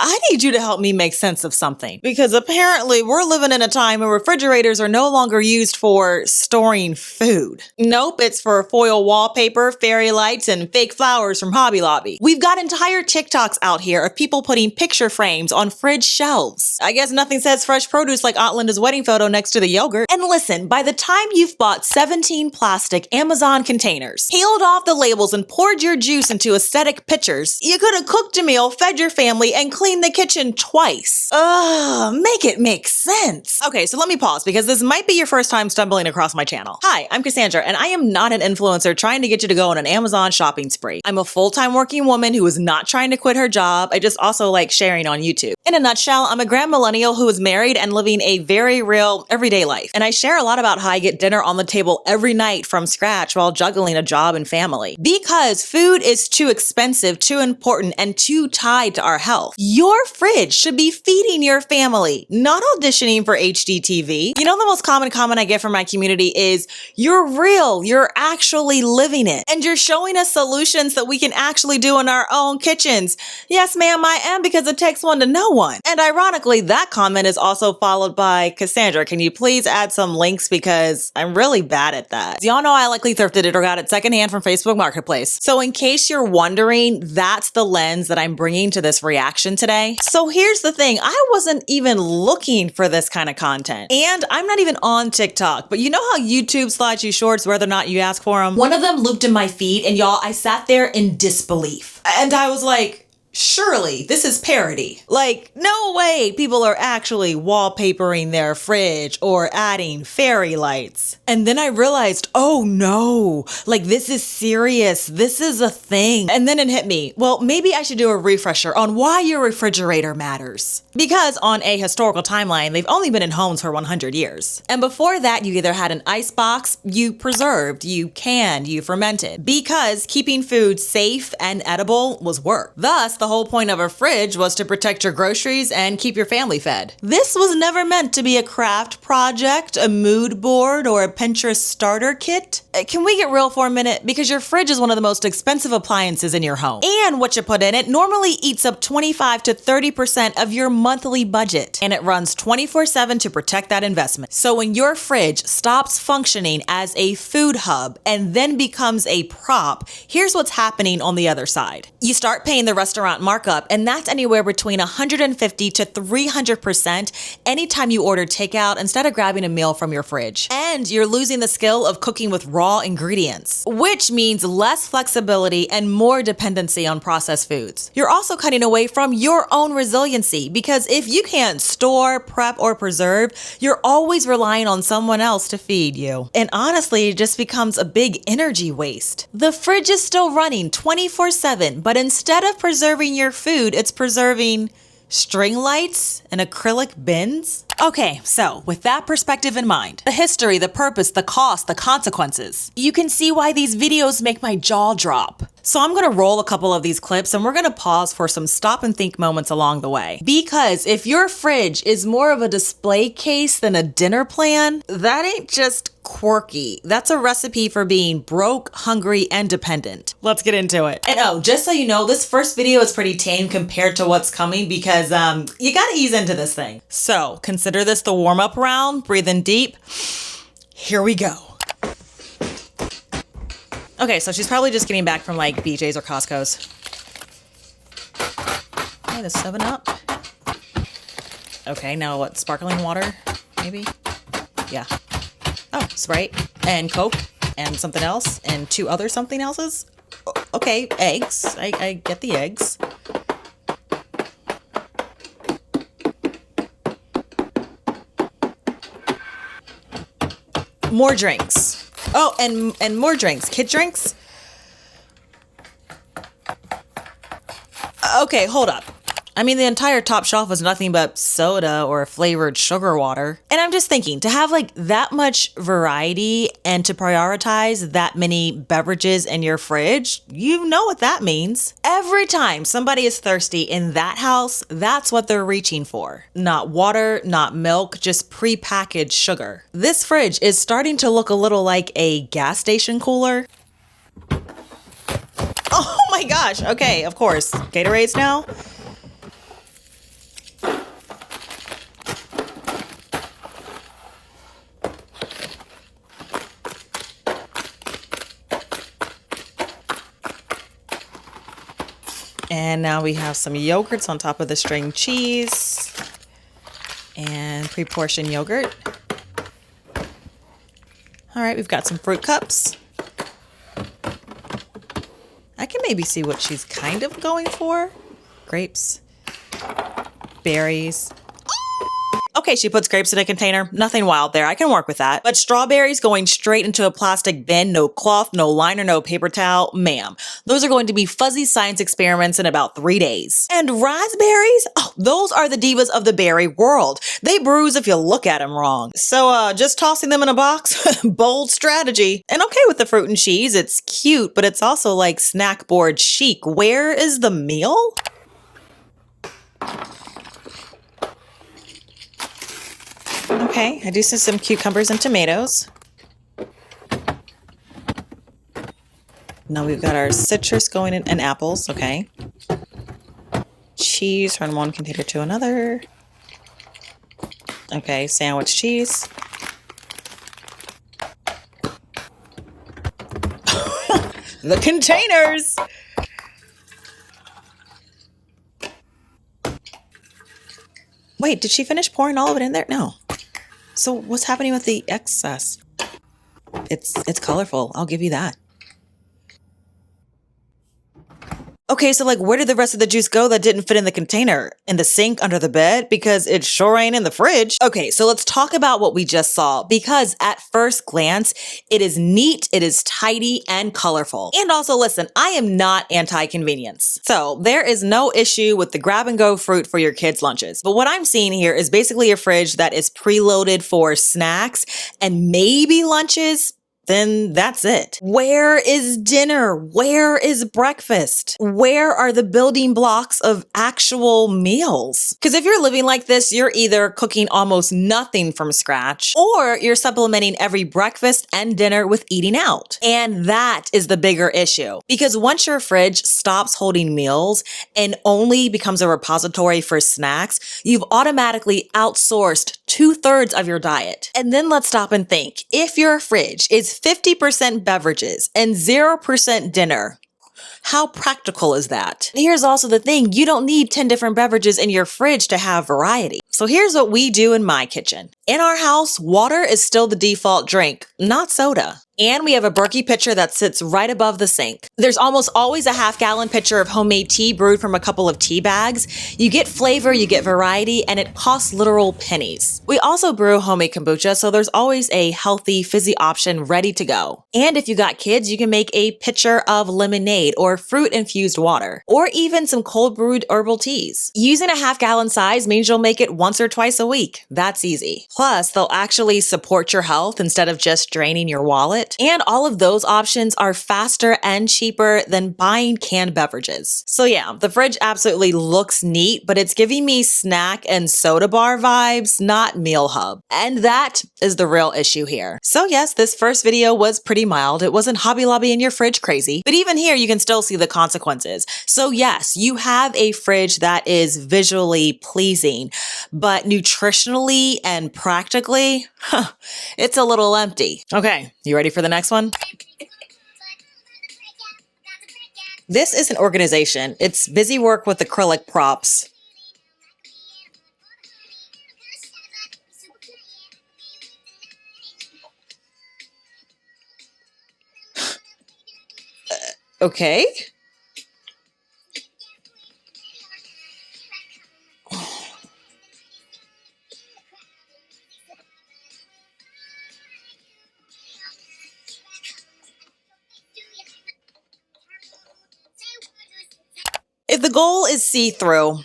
I need you to help me make sense of something, because apparently we're living in a time where refrigerators are no longer used for storing food. Nope, it's for foil wallpaper, fairy lights, and fake flowers from Hobby Lobby. We've got entire TikToks out here of people putting picture frames on fridge shelves. I guess nothing says fresh produce like Aunt Linda's wedding photo next to the yogurt. And listen, by the time you've bought 17 plastic Amazon containers, peeled off the labels and poured your juice into aesthetic pitchers, you could have cooked a meal, fed your family, and cleaned the kitchen twice. Ugh, make it make sense. Okay, so let me pause because this might be your first time stumbling across my channel. Hi, I'm Cassandra, and I am not an influencer trying to get you to go on an Amazon shopping spree. I'm a full-time working woman who is not trying to quit her job. I just also like sharing on YouTube. In a nutshell, I'm a grand millennial who is married and living a very real, everyday life. And I share a lot about how I get dinner on the table every night from scratch while juggling a job and family. Because food is too expensive, too important, and too tied to our health. Your fridge should be feeding your family, not auditioning for HGTV. You know, the most common comment I get from my community is, you're real, you're actually living it, and you're showing us solutions that we can actually do in our own kitchens. Yes, ma'am, I am, because it takes one to know one. And ironically, that comment is also followed by, Cassandra, can you please add some links because I'm really bad at that. Y'all know I likely thrifted it or got it secondhand from Facebook Marketplace. So in case you're wondering, that's the lens that I'm bringing to this reaction today. So here's the thing, I wasn't even looking for this kind of content. And I'm not even on TikTok, but you know how YouTube slides you shorts whether or not you ask for them? One of them looped in my feed, and y'all, I sat there in disbelief. And I was like, surely this is parody. Like, no way people are actually wallpapering their fridge or adding fairy lights. And then I realized, oh no, like this is serious. This is a thing. And then it hit me, well, maybe I should do a refresher on why your refrigerator matters. Because on a historical timeline, they've only been in homes for 100 years. And before that, you either had an ice box, you preserved, you canned, you fermented. Because keeping food safe and edible was work. Thus, the whole point of a fridge was to protect your groceries and keep your family fed. This was never meant to be a craft project, a mood board, or a Pinterest starter kit. Can we get real for a minute? Because your fridge is one of the most expensive appliances in your home. And what you put in it normally eats up 25 to 30% of your monthly budget. And it runs 24/7 to protect that investment. So when your fridge stops functioning as a food hub and then becomes a prop, here's what's happening on the other side. You start paying the restaurant markup, and that's anywhere between 150 to 300% anytime you order takeout instead of grabbing a meal from your fridge. And you're losing the skill of cooking with raw ingredients, which means less flexibility and more dependency on processed foods. You're also cutting away from your own resiliency, because if you can't store, prep, or preserve, you're always relying on someone else to feed you. And honestly, it just becomes a big energy waste. The fridge is still running 24/7, but instead of preserving your food, it's preserving string lights and acrylic bins? Okay, so with that perspective in mind, the history, the purpose, the cost, the consequences, you can see why these videos make my jaw drop. So I'm gonna roll a couple of these clips and we're gonna pause for some stop and think moments along the way. Because if your fridge is more of a display case than a dinner plan, that ain't just quirky. That's a recipe for being broke, hungry, and dependent. Let's get into it. And oh, just so you know, this first video is pretty tame compared to what's coming because you gotta ease into this thing. So consider this the warm-up round, breathe in deep. Here we go. Okay, so she's probably just getting back from like BJ's or Costco's. Okay, the 7-Up. Okay, now what, sparkling water, maybe? Yeah. Oh, Sprite and Coke and something else and 2 other something else's. Okay, eggs. I get the eggs. More drinks. Oh, and more drinks. Kid drinks? Okay, hold up. I mean, the entire top shelf is nothing but soda or flavored sugar water. And I'm just thinking, to have like that much variety and to prioritize that many beverages in your fridge, you know what that means. Every time somebody is thirsty in that house, that's what they're reaching for. Not water, not milk, just prepackaged sugar. This fridge is starting to look a little like a gas station cooler. Oh my gosh, okay, of course. Gatorades now? And now we have some yogurts on top of the string cheese and pre-portioned yogurt. All right, we've got some fruit cups. I can maybe see what she's kind of going for. Grapes, berries. Okay, she puts grapes in a container. Nothing wild there. I can work with that. But strawberries going straight into a plastic bin, no cloth, no liner, no paper towel. Ma'am, those are going to be fuzzy science experiments in about 3 days. And raspberries? Oh, those are the divas of the berry world. They bruise if you look at them wrong. So, just tossing them in a box? Bold strategy. And okay with the fruit and cheese. It's cute, but it's also like snack board chic. Where is the meal? Okay, I do see some cucumbers and tomatoes. Now we've got our citrus going in and apples, okay. Cheese from one container to another. Okay, sandwich cheese. The containers! Wait, did she finish pouring all of it in there? No. So what's happening with the excess? It's colorful. I'll give you that. Okay, so like where did the rest of the juice go that didn't fit in the container? In the sink under the bed? Because it sure ain't in the fridge. Okay, so let's talk about what we just saw because at first glance, it is neat, it is tidy and colorful. And also listen, I am not anti-convenience. So there is no issue with the grab and go fruit for your kids' lunches. But what I'm seeing here is basically a fridge that is preloaded for snacks and maybe lunches. Then that's it. Where is dinner? Where is breakfast? Where are the building blocks of actual meals? Because if you're living like this, you're either cooking almost nothing from scratch or you're supplementing every breakfast and dinner with eating out. And that is the bigger issue. Because once your fridge stops holding meals and only becomes a repository for snacks, you've automatically outsourced 2/3 of your diet. And then let's stop and think. If your fridge is 50% beverages and 0% dinner, how practical is that? And here's also the thing, you don't need 10 different beverages in your fridge to have variety. So here's what we do in my kitchen. In our house, water is still the default drink, not soda. And we have a Berkey pitcher that sits right above the sink. There's almost always a half-gallon pitcher of homemade tea brewed from a couple of tea bags. You get flavor, you get variety, and it costs literal pennies. We also brew homemade kombucha, so there's always a healthy, fizzy option ready to go. And if you got kids, you can make a pitcher of lemonade or fruit-infused water, or even some cold brewed herbal teas. Using a half-gallon size means you'll make it once or twice a week. That's easy. Plus, they'll actually support your health instead of just draining your wallet. And all of those options are faster and cheaper than buying canned beverages. So yeah, the fridge absolutely looks neat, but it's giving me snack and soda bar vibes, not meal hub. And that is the real issue here. So yes, this first video was pretty mild. It wasn't Hobby Lobby in your fridge crazy, but even here you can still see the consequences. So yes, you have a fridge that is visually pleasing, but nutritionally and practically, it's a little empty. Okay, you ready for the next one? This is an organization. It's busy work with acrylic props. Okay. If the goal is see-through,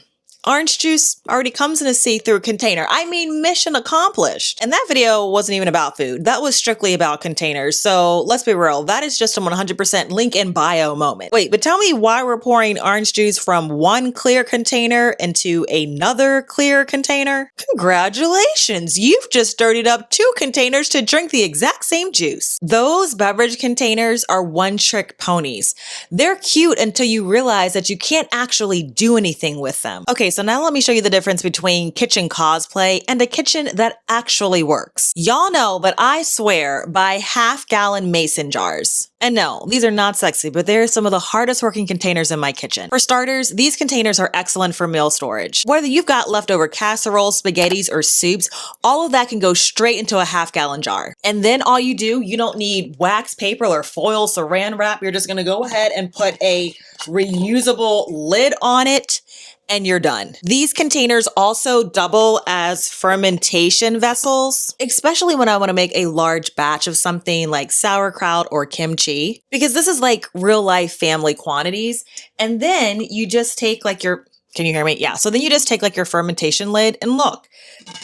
orange juice already comes in a see-through container. I mean, mission accomplished. And that video wasn't even about food. That was strictly about containers. So let's be real. That is just a 100% link in bio moment. Wait, but tell me why we're pouring orange juice from one clear container into another clear container? Congratulations. You've just dirtied up 2 containers to drink the exact same juice. Those beverage containers are one-trick ponies. They're cute until you realize that you can't actually do anything with them. Okay, so now let me show you the difference between kitchen cosplay and a kitchen that actually works. Y'all know that I swear by half-gallon mason jars. And no, these are not sexy, but they're some of the hardest working containers in my kitchen. For starters, these containers are excellent for meal storage. Whether you've got leftover casseroles, spaghettis, or soups, all of that can go straight into a half-gallon jar. And then all you do, you don't need wax paper or foil saran wrap. You're just gonna go ahead and put a reusable lid on it, and you're done. These containers also double as fermentation vessels, especially when I want to make a large batch of something like sauerkraut or kimchi, because this is like real life family quantities. And then you just take like your, can you hear me? Yeah. So then you just take like your fermentation lid, and look,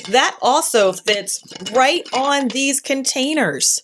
that also fits right on these containers.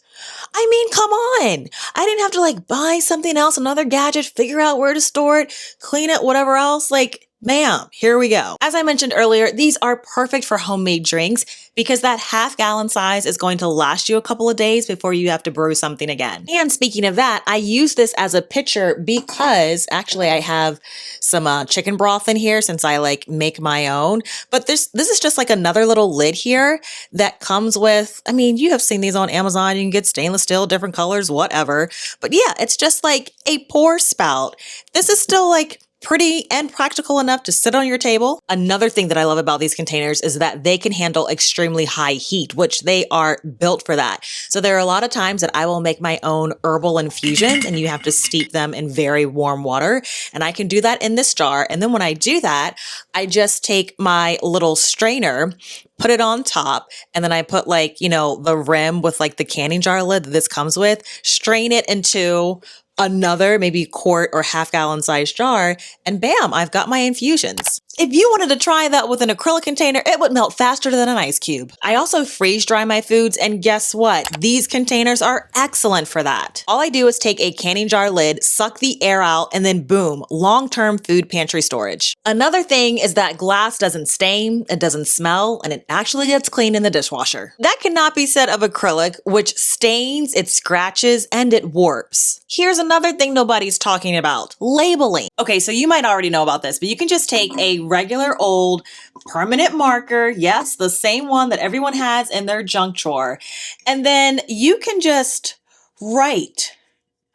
I mean, come on. I didn't have to like buy something else, another gadget, figure out where to store it, clean it, whatever else. Like, ma'am, here we go. As I mentioned earlier, these are perfect for homemade drinks because that half-gallon size is going to last you a couple of days before you have to brew something again. And speaking of that, I use this as a pitcher because actually I have some chicken broth in here since I like make my own. But this is just like another little lid here that comes with, I mean, you have seen these on Amazon. You can get stainless steel, different colors, whatever. But yeah, it's just like a pour spout. This is still like pretty and practical enough to sit on your table. Another thing that I love about these containers is that they can handle extremely high heat, which they are built for that. So there are a lot of times that I will make my own herbal infusions and you have to steep them in very warm water. And I can do that in this jar. And then when I do that, I just take my little strainer, put it on top, and then I put like, you know, the rim with like the canning jar lid that this comes with, strain it into another maybe quart or half-gallon size jar, and bam, I've got my infusions. If you wanted to try that with an acrylic container, it would melt faster than an ice cube. I also freeze dry my foods, and guess what? These containers are excellent for that. All I do is take a canning jar lid, suck the air out, and then boom, long-term food pantry storage. Another thing is that glass doesn't stain, it doesn't smell, and it actually gets cleaned in the dishwasher. That cannot be said of acrylic, which stains, it scratches, and it warps. Here's another thing nobody's talking about: labeling. Okay, so you might already know about this, but you can just take a regular old permanent marker, yes, the same one that everyone has in their junk drawer, and then you can just write,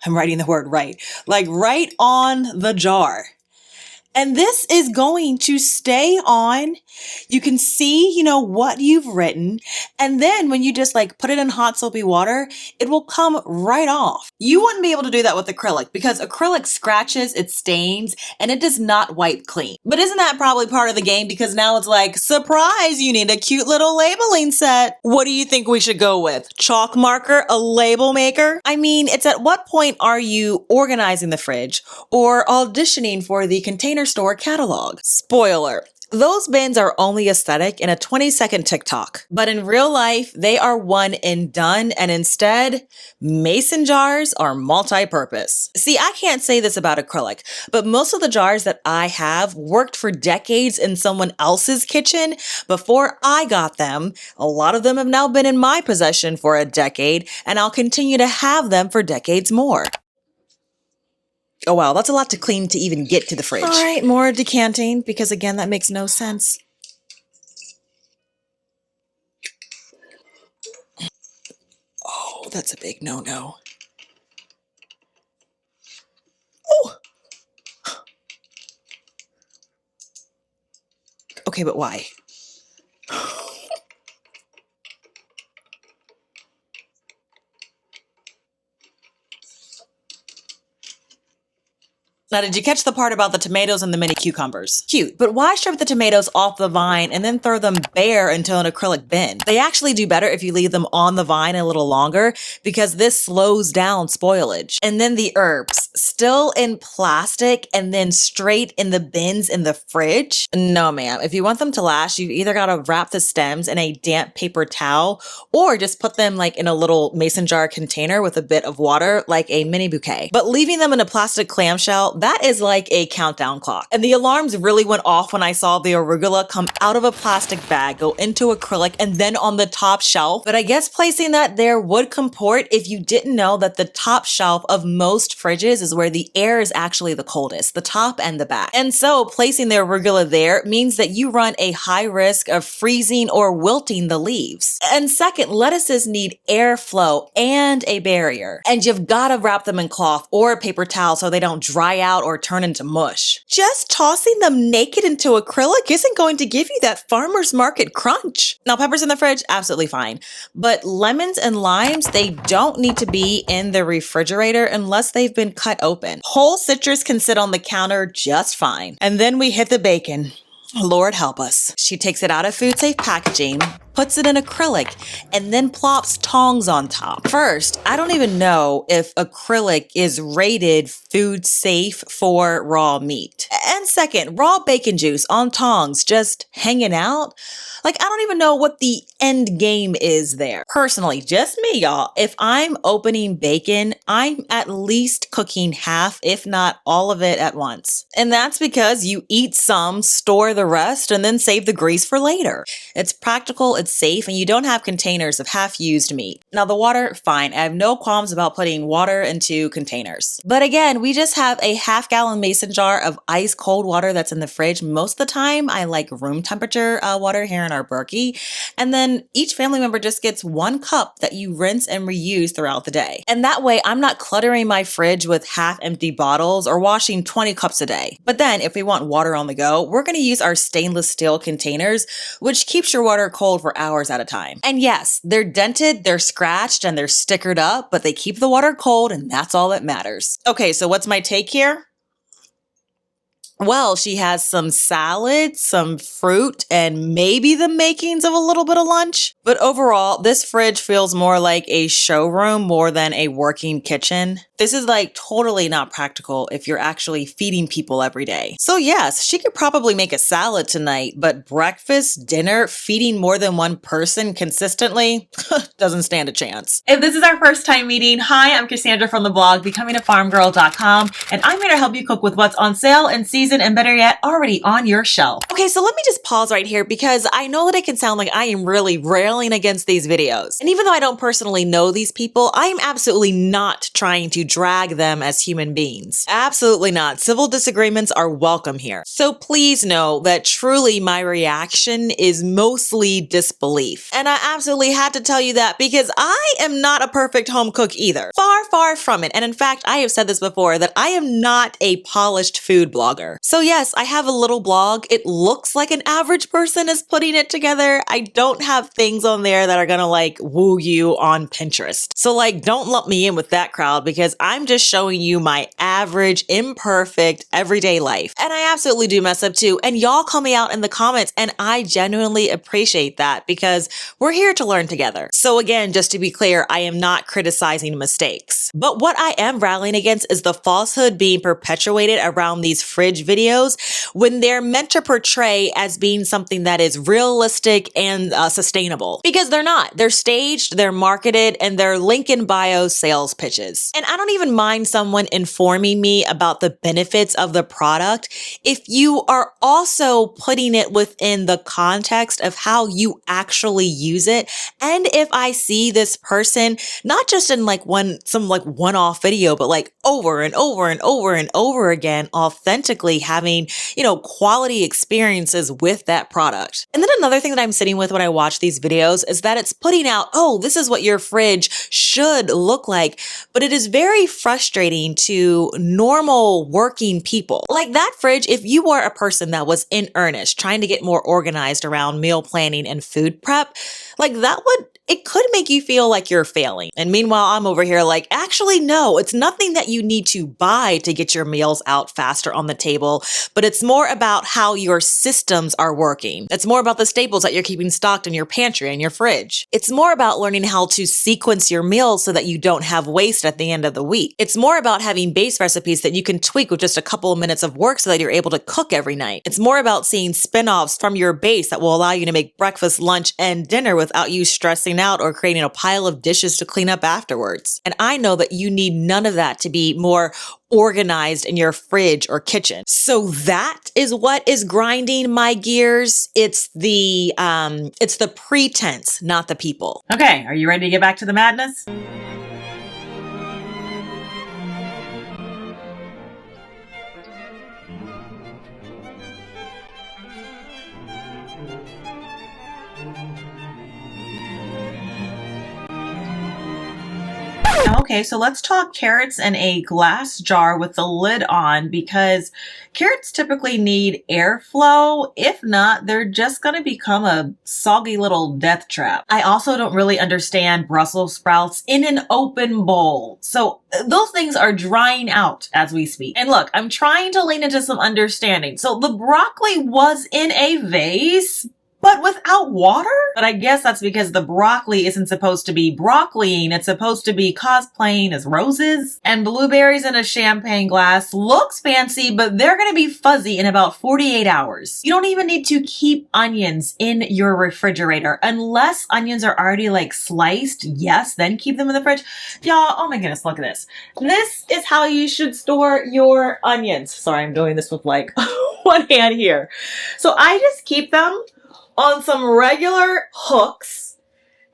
I'm writing the word write, like write on the jar. And this is going to stay on. You can see, you know, what you've written. And then when you just like put it in hot soapy water, it will come right off. You wouldn't be able to do that with acrylic because acrylic scratches, it stains, and it does not wipe clean. But isn't that probably part of the game? Because now it's like, surprise, you need a cute little labeling set. What do you think we should go with? Chalk marker, a label maker? I mean, it's at what point are you organizing the fridge or auditioning for the Container Store catalog? Spoiler, those bins are only aesthetic in a 20-second TikTok. But in real life, they are one and done, and instead, mason jars are multi-purpose. See, I can't say this about acrylic, but most of the jars that I have worked for decades in someone else's kitchen before I got them. A lot of them have now been in my possession for a decade, and I'll continue to have them for decades more. Oh wow, that's a lot to clean to even get to the fridge. All right, more decanting, because again, that makes no sense. Oh, that's a big no-no. Oh! Okay, but why? Now, did you catch the part about the tomatoes and the mini cucumbers? Cute, but why strip the tomatoes off the vine and then throw them bare into an acrylic bin? They actually do better if you leave them on the vine a little longer because this slows down spoilage. And then the herbs, still in plastic and then straight in the bins in the fridge? No, ma'am. If you want them to last, you've either got to wrap the stems in a damp paper towel or just put them like in a little mason jar container with a bit of water, like a mini bouquet. But leaving them in a plastic clamshell, that is like a countdown clock. And the alarms really went off when I saw the arugula come out of a plastic bag, go into acrylic, and then on the top shelf. But I guess placing that there would comport if you didn't know that the top shelf of most fridges is is where the air is actually the coldest, the top and the back. And so placing the arugula there means that you run a high risk of freezing or wilting the leaves. And second, lettuces need airflow and a barrier. And you've got to wrap them in cloth or a paper towel so they don't dry out or turn into mush. Just tossing them naked into acrylic isn't going to give you that farmer's market crunch. Now, peppers in the fridge, absolutely fine. But lemons and limes, they don't need to be in the refrigerator unless they've been cut open. Whole citrus can sit on the counter just fine. And then we hit the bacon. Lord help us. She takes it out of food safe packaging, puts it in acrylic, and then plops tongs on top. First, I don't even know if acrylic is rated food safe for raw meat. And second, raw bacon juice on tongs just hanging out. Like, I don't even know what the end game is there. Personally, just me, y'all. If I'm opening bacon, I'm at least cooking half, if not all of it at once. And that's because you eat some, store the rest, and then save the grease for later. It's practical, it's safe, and you don't have containers of half-used meat. Now, the water, fine. I have no qualms about putting water into containers. But again, we just have a half-gallon mason jar of ice cold water that's in the fridge. Most of the time, I like room temperature water here in our Berkey. And then each family member just gets 1 cup that you rinse and reuse throughout the day. And that way, I'm not cluttering my fridge with half-empty bottles or washing 20 cups a day. But then if we want water on the go, we're going to use our stainless steel containers, which keeps your water cold for hours at a time. And yes, they're dented, they're scratched, and they're stickered up, but they keep the water cold, and that's all that matters. Okay, so what's my take here? Well, she has some salad, some fruit, and maybe the makings of a little bit of lunch. But overall, this fridge feels more like a showroom more than a working kitchen. This is like totally not practical if you're actually feeding people every day. So yes, she could probably make a salad tonight, but breakfast, dinner, feeding more than one person consistently doesn't stand a chance. If this is our first time meeting, hi, I'm Cassandra from the blog becomingafarmgirl.com, and I'm here to help you cook with what's on sale, in season, and better yet, already on your shelf. Okay, so let me just pause right here because I know that it can sound like I am really railing against these videos. And even though I don't personally know these people, I am absolutely not trying to drag them as human beings. Absolutely not. Civil disagreements are welcome here. So please know that truly my reaction is mostly disbelief. And I absolutely had to tell you that because I am not a perfect home cook either. Far, far from it. And in fact, I have said this before that I am not a polished food blogger. So yes, I have a little blog. It looks like an average person is putting it together. I don't have things on there that are gonna like woo you on Pinterest. So like, don't lump me in with that crowd because I'm just showing you my average, imperfect, everyday life. And I absolutely do mess up too. And y'all call me out in the comments and I genuinely appreciate that because we're here to learn together. So again, just to be clear, I am not criticizing mistakes. But what I am rallying against is the falsehood being perpetuated around these fridge videos when they're meant to portray as being something that is realistic and sustainable. Because they're not. They're staged, they're marketed, and they're link in bio sales pitches. And I don't even mind someone informing me about the benefits of the product if you are also putting it within the context of how you actually use it. And if I see this person, not just in like some one-off video, but like over and over and over and over again, authentically having, quality experiences with that product. And then another thing that I'm sitting with when I watch these videos is that it's putting out, oh, this is what your fridge should look like. But it is very frustrating to normal working people. Like that fridge, if you were a person that was in earnest, trying to get more organized around meal planning and food prep, like it could make you feel like you're failing. And meanwhile, I'm over here like, actually, no, it's nothing that you need to buy to get your meals out faster on the table, but it's more about how your systems are working. It's more about the staples that you're keeping stocked in your pantry and your fridge. It's more about learning how to sequence your meals so that you don't have waste at the end of the week. It's more about having base recipes that you can tweak with just a couple of minutes of work so that you're able to cook every night. It's more about seeing spin-offs from your base that will allow you to make breakfast, lunch, and dinner without you stressing out or creating a pile of dishes to clean up afterwards. And I know that you need none of that to be more organized in your fridge or kitchen. So that is what is grinding my gears. It's the pretense, not the people. Okay, are you ready to get back to the madness? Okay, so let's talk carrots in a glass jar with the lid on because carrots typically need airflow. If not, they're just going to become a soggy little death trap. I also don't really understand Brussels sprouts in an open bowl. So those things are drying out as we speak. And look, I'm trying to lean into some understanding. So the broccoli was in a vase, but without water? But I guess that's because the broccoli isn't supposed to be broccoliing. It's supposed to be cosplaying as roses. And blueberries in a champagne glass looks fancy, but they're going to be fuzzy in about 48 hours. You don't even need to keep onions in your refrigerator unless onions are already like sliced. Yes, then keep them in the fridge. Y'all, oh my goodness, look at this. This is how you should store your onions. Sorry, I'm doing this with like one hand here. So I just keep them on some regular hooks,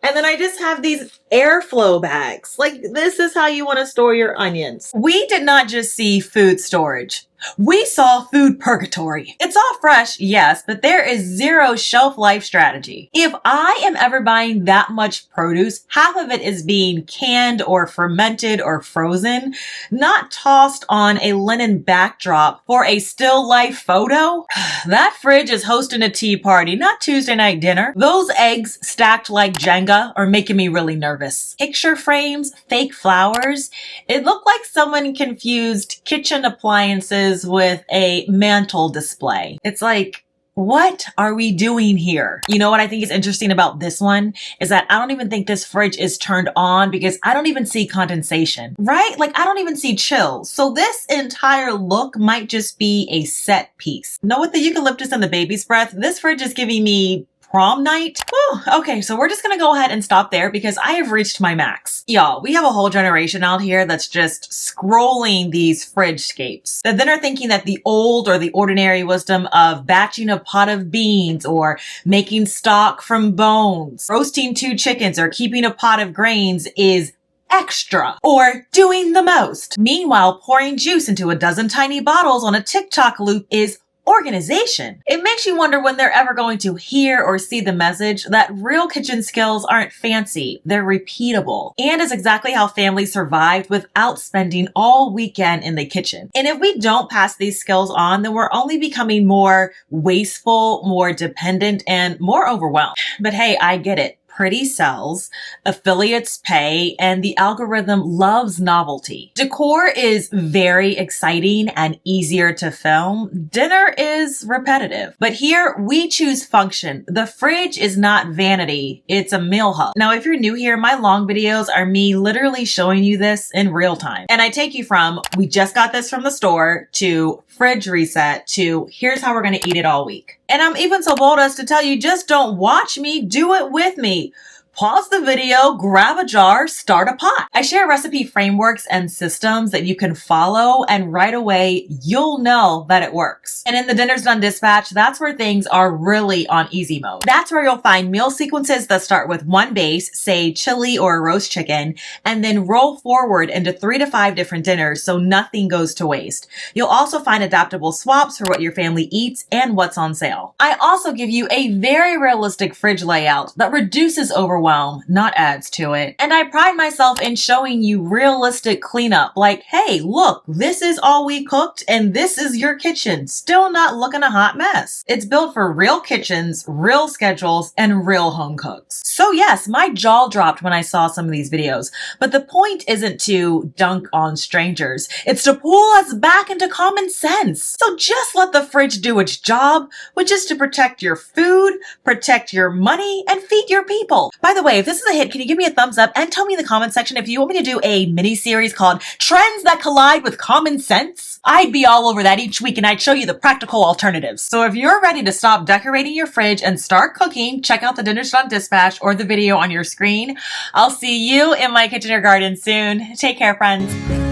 and then I just have these airflow bags. Like, this is how you want to store your onions. We did not just see food storage. We saw food purgatory. It's all fresh, yes, but there is zero shelf life strategy. If I am ever buying that much produce, half of it is being canned or fermented or frozen, not tossed on a linen backdrop for a still life photo. That fridge is hosting a tea party, not Tuesday night dinner. Those eggs stacked like Jenga are making me really nervous. Picture frames, fake flowers. It looked like someone confused kitchen appliances with a mantle display. It's like, what are we doing here? You know what I think is interesting about this one is that I don't even think this fridge is turned on because I don't even see condensation, right? Like I don't even see chills. So this entire look might just be a set piece. Know with the eucalyptus and the baby's breath, this fridge is giving me prom night. Whew. Okay, so we're just gonna go ahead and stop there because I have reached my max. Y'all, we have a whole generation out here that's just scrolling these fridgescapes that then are thinking that the old or the ordinary wisdom of batching a pot of beans or making stock from bones, roasting 2 chickens or keeping a pot of grains is extra or doing the most. Meanwhile, pouring juice into a dozen tiny bottles on a TikTok loop is organization. It makes you wonder when they're ever going to hear or see the message that real kitchen skills aren't fancy, they're repeatable, and is exactly how families survived without spending all weekend in the kitchen. And if we don't pass these skills on, then we're only becoming more wasteful, more dependent, and more overwhelmed. But hey, I get it. Pretty sells, affiliates pay, and the algorithm loves novelty. Decor is very exciting and easier to film. Dinner is repetitive. But here we choose function. The fridge is not vanity, it's a meal hub. Now, if you're new here, my long videos are me literally showing you this in real time. And I take you from, we just got this from the store, to fridge reset, to here's how we're gonna eat it all week. And I'm even so bold as to tell you, just don't watch me, do it with me. Pause the video, grab a jar, start a pot. I share recipe frameworks and systems that you can follow, and right away, you'll know that it works. And in the Dinner's Done dispatch, that's where things are really on easy mode. That's where you'll find meal sequences that start with one base, say chili or roast chicken, and then roll forward into 3 to 5 different dinners so nothing goes to waste. You'll also find adaptable swaps for what your family eats and what's on sale. I also give you a very realistic fridge layout that reduces overwhelm, not adds to it. And I pride myself in showing you realistic cleanup, like, hey, look, this is all we cooked and this is your kitchen, still not looking a hot mess. It's built for real kitchens, real schedules, and real home cooks. So yes, my jaw dropped when I saw some of these videos, but the point isn't to dunk on strangers. It's to pull us back into common sense. So just let the fridge do its job, which is to protect your food, protect your money, and feed your people. By the way, if this is a hit, can you give me a thumbs up and tell me in the comment section if you want me to do a mini series called Trends That Collide with Common Sense? I'd be all over that each week and I'd show you the practical alternatives. So if you're ready to stop decorating your fridge and start cooking, check out the Dinner's Done dispatch or the video on your screen. I'll see you in my kitchen or garden soon. Take care, friends.